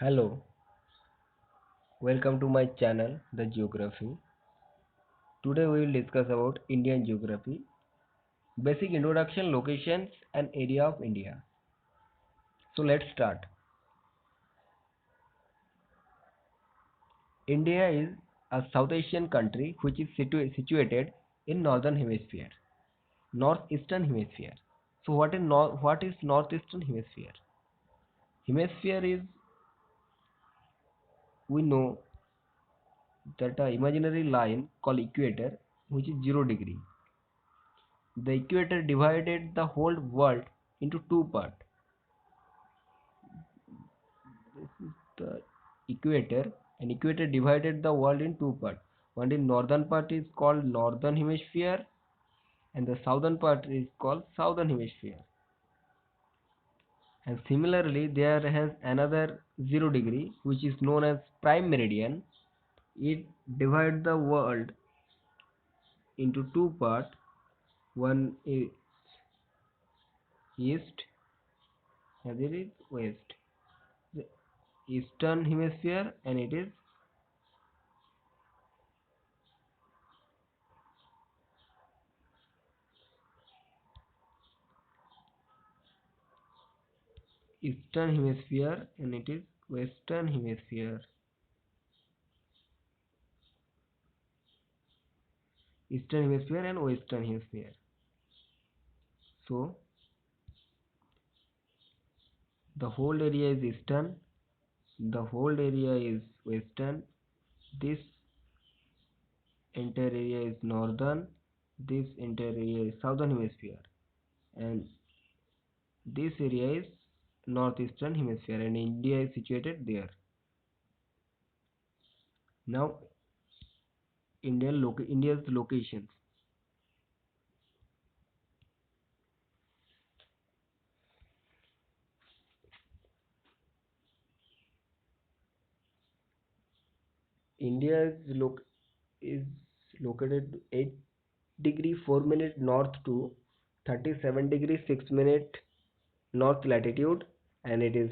Hello, welcome to my channel, The Geography. Today we will discuss about Indian geography, basic introduction, locations and area of India. So let's start. India is a South Asian country which is situated in northern hemisphere, northeastern hemisphere. So what is northeastern hemisphere? Hemisphere is, we know that a imaginary line called equator which is 0 degree. The equator divided the whole world into two parts. This is the equator, and equator divided the world in two parts. One in northern part is called northern hemisphere, and the southern part is called southern hemisphere. And similarly, there has another 0 degree, which is known as prime meridian. It divides the world into two parts. One is east, and it is west. The eastern hemisphere, and it is eastern hemisphere, and it is western hemisphere. Eastern hemisphere and western hemisphere. So the whole area is eastern, the whole area is western, this entire area is northern, this entire area is southern hemisphere, and this area is northeastern hemisphere, and India is situated there. Now India's locations. India is located 8 degree 4 minute north to 37 degree 6 minute north latitude, and it is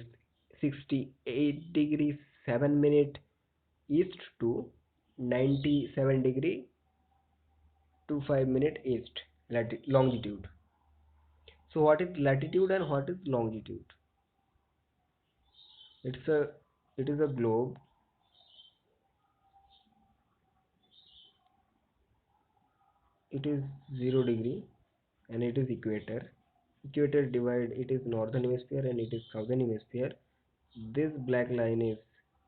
68 degree 7 minute east to 97 degree to 5 minute east longitude. So what is latitude and what is longitude? It's a it is a globe. It is 0 degree, and it is equator divide, it is northern hemisphere and it is southern hemisphere. This black line is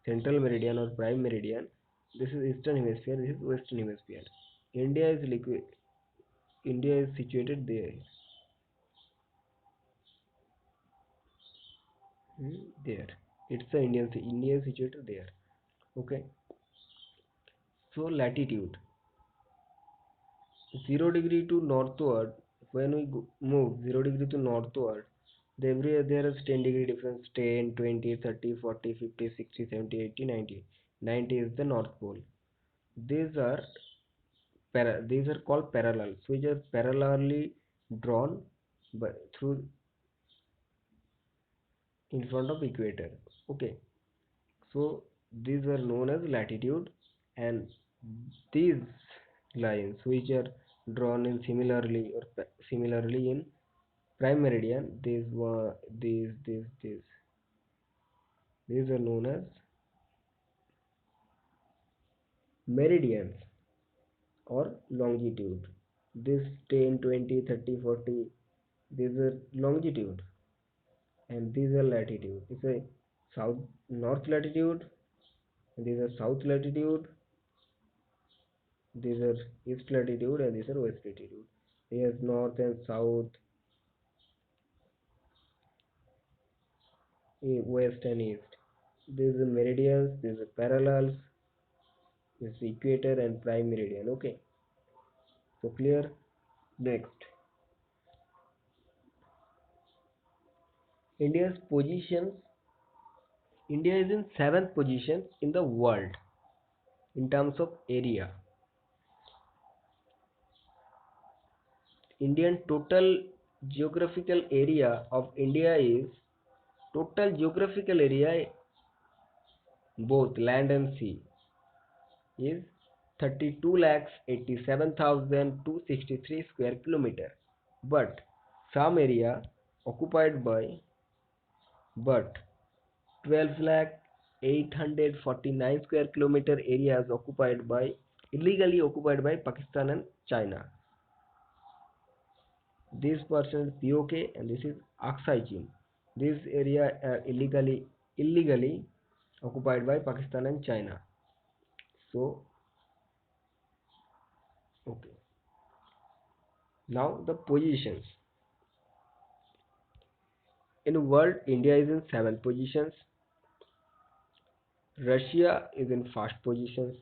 central meridian or prime meridian. This is eastern hemisphere, this is western hemisphere. India is liquid. India is situated there. There. It's the India is situated there. Okay. So latitude 0 degree to northward. When we move 0 degree to northward, there is 10 degree difference. 10, 20, 30, 40, 50, 60, 70, 80, 90. 90 is the north pole. These are these are called parallels, which are parallelly drawn by through in front of equator. Okay, so these are known as latitude, and these lines which are drawn in similarly in prime meridian, these are known as meridians or longitude. This 10, 20, 30, 40, these are longitude, and these are latitude. It's a south north latitude, and these are south latitude, these are east latitude, and these are west latitude. Here's north and south, west and east. These are meridians, these are parallels, this is equator and prime meridian. Okay, so clear. Next, India's positions. India is in seventh position in the world in terms of area. Indian total geographical area of India is total geographical area both land and sea, is 32,87,263 square kilometer. But some area occupied by but 12 lakh 849 square kilometer areas occupied by illegally occupied by Pakistan and China. This person is POK and this is Aksai Chin. This area are illegally occupied by Pakistan and China. So okay. Now the positions. In world, India is in 7th positions. Russia is in first positions.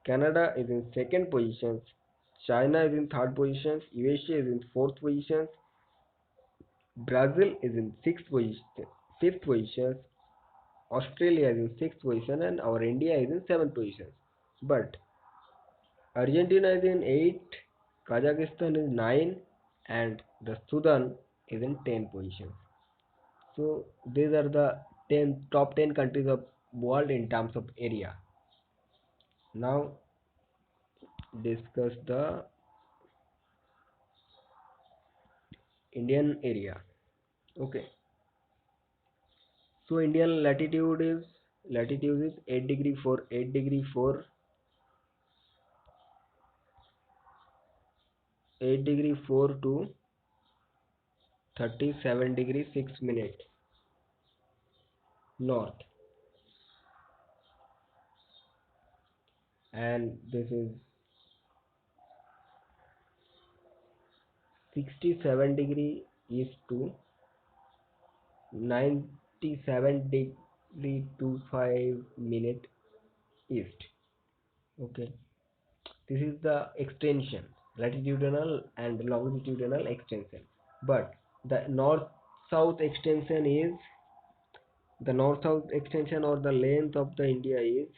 Canada is in second positions. China is in third positions. USA is in fourth positions. Brazil is in fifth positions. Australia is in sixth position, and our India is in seventh position. But Argentina is in eight, Kazakhstan is nine, and the Sudan is in 10 positions. So these are the top 10 countries of world in terms of area. Now discuss the Indian area. Okay. So Indian latitude is 8 degree 4 to 37 degree 6 minutes north, and this is 67 degree east to 97 degree 25 minute east. Okay, this is the extension, latitudinal and longitudinal extension. But the north south extension is the north south extension, or the length of the India is,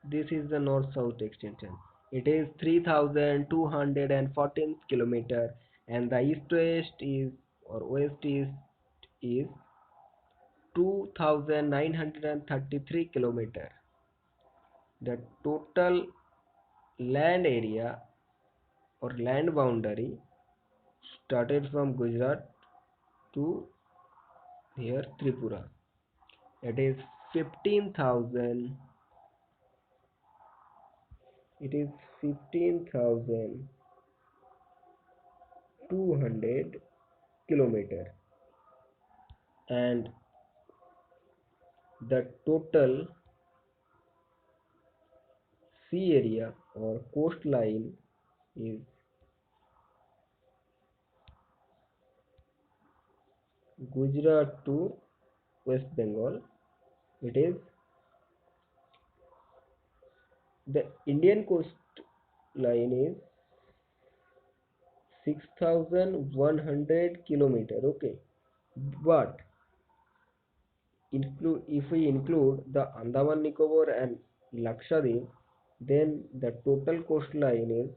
this is the north south extension. It is 3214 kilometer, and the east west is, or west east is 2933 kilometer. The total land area or land boundary started from Gujarat to here Tripura. It is 15,000. It is 15,200 kilometer, and the total sea area or coastline is Gujarat to West Bengal. It is the Indian coastline is 6,100 kilometer. Okay, but if we include the Andaman Nicobar and Lakshadweep, then the total coastline is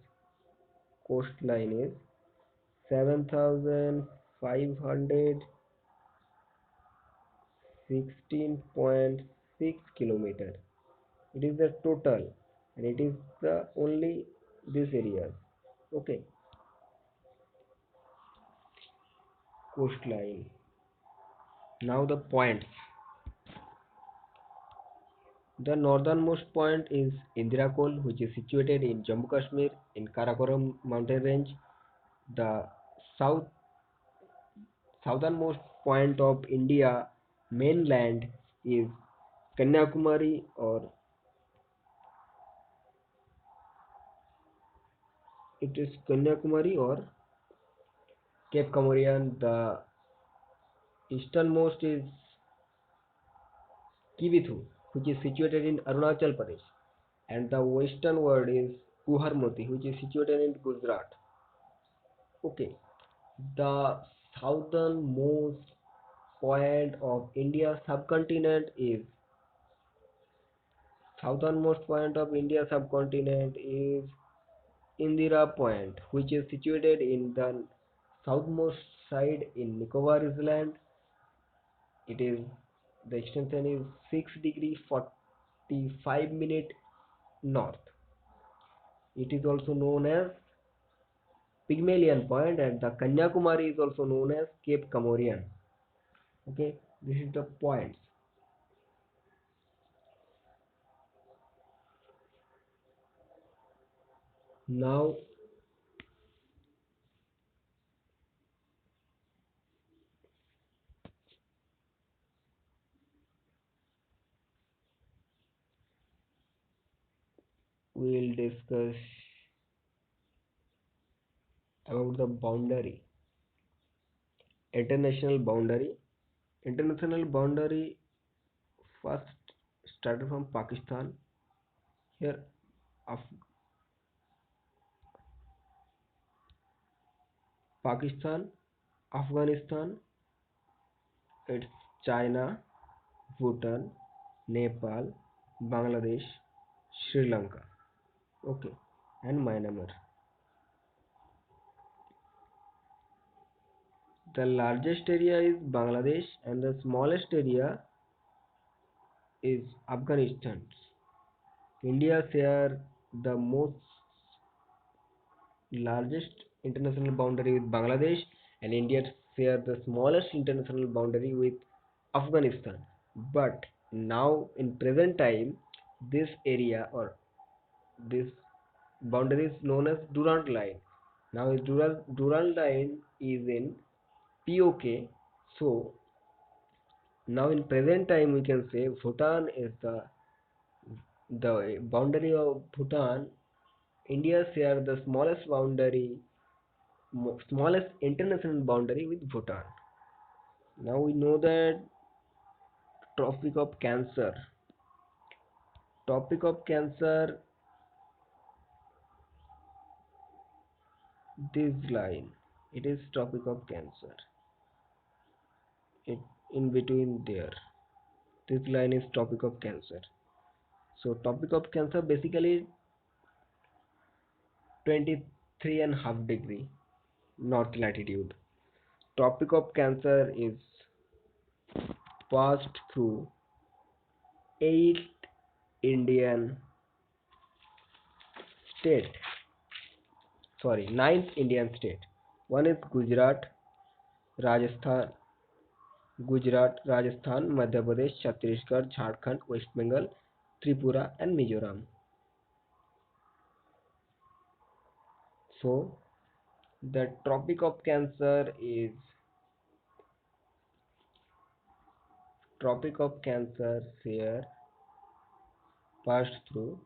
7,516.6 kilometer. It is the total, and it is the only this area. Okay, coastline. Now the points. The northernmost point is Indira Col, which is situated in Jammu Kashmir in Karakoram mountain range. The south southernmost point of India mainland is Kanyakumari, or it is Kanyakumari or Cape Comorin. The easternmost is Kivithu, which is situated in Arunachal Pradesh, and the western word is Kuharmoti, which is situated in Gujarat. Okay, the southernmost point of India subcontinent is southernmost point of India subcontinent is Indira Point, which is situated in the southmost side in Nicobar Island. It is the extension is 6 degree 45 minutes north. It is also known as Pygmalion Point, and the Kanyakumari is also known as Cape Comorin. Okay, this is the points. Now we will discuss about the boundary. International boundary. International boundary first started from Pakistan. Here, Af- Pakistan, Afghanistan, it's China, Bhutan, Nepal, Bangladesh, Sri Lanka. Okay, and Myanmar. The largest area is Bangladesh, and the smallest area is Afghanistan. India share the most largest international boundary with Bangladesh, and India share the smallest international boundary with Afghanistan. But now in present time, this area or this boundary is known as Durand Line. Now Durand Line is in POK. So now in present time we can say Bhutan is the boundary of Bhutan. India share the smallest international boundary with Bhutan. Now we know that Tropic of Cancer. Tropic of Cancer, this line. It is Tropic of Cancer. It in between there. This line is Tropic of Cancer. So Tropic of Cancer basically 23.5 degree north latitude. Tropic of Cancer is passed through eight Indian state. Sorry, ninth Indian state. One is Rajasthan, Rajasthan, Madhya Pradesh, Chhattisgarh, Jharkhand, West Bengal, Tripura, and Mizoram. So the Tropic of Cancer here passed through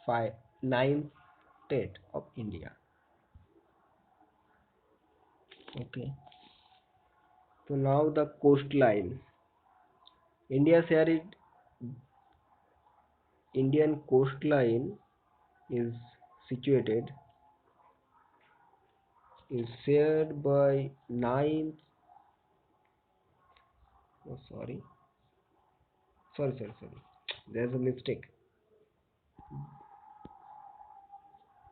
five nine state of India. Okay. So now the coastline. India's arid Indian coastline is situated is shared by nine. Oh, sorry. There's a mistake.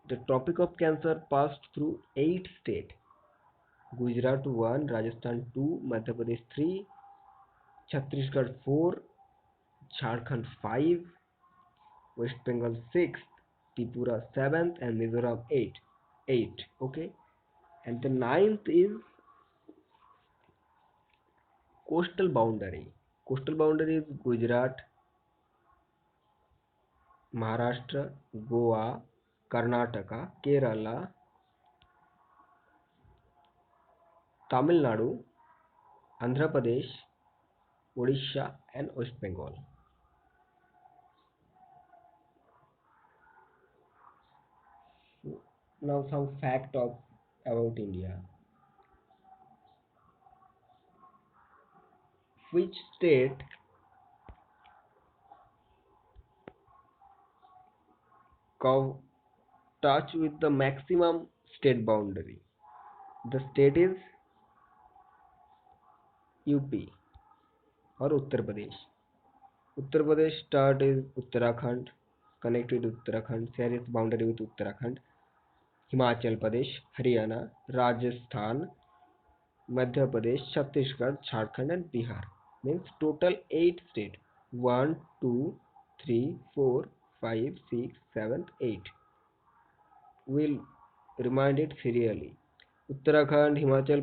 The Tropic of Cancer passed through eight states: Gujarat 1, Rajasthan 2, Madhya Pradesh 3, Chhattisgarh 4, Jharkhand 5, West Bengal 6, Tripura 7th, and Mizoram 8. 8. Okay, and the ninth is coastal boundary. Coastal boundary is Gujarat, Maharashtra, Goa, Karnataka, Kerala, Tamil Nadu, Andhra Pradesh, Odisha, and West Bengal. Now some fact of about India. Which state touch with the maximum state boundary? The state is UP or Uttar Pradesh. Uttar Pradesh start is Uttarakhand, connected with Uttarakhand, share its boundary with Uttarakhand, Himachal Pradesh, Haryana, Rajasthan, Madhya Pradesh, Chhattisgarh, Jharkhand, and Bihar. Means total 8 states. 1, 2, 3, 4, 5, 6, 7, 8. We'll remind it serially. Uttarakhand, Himachal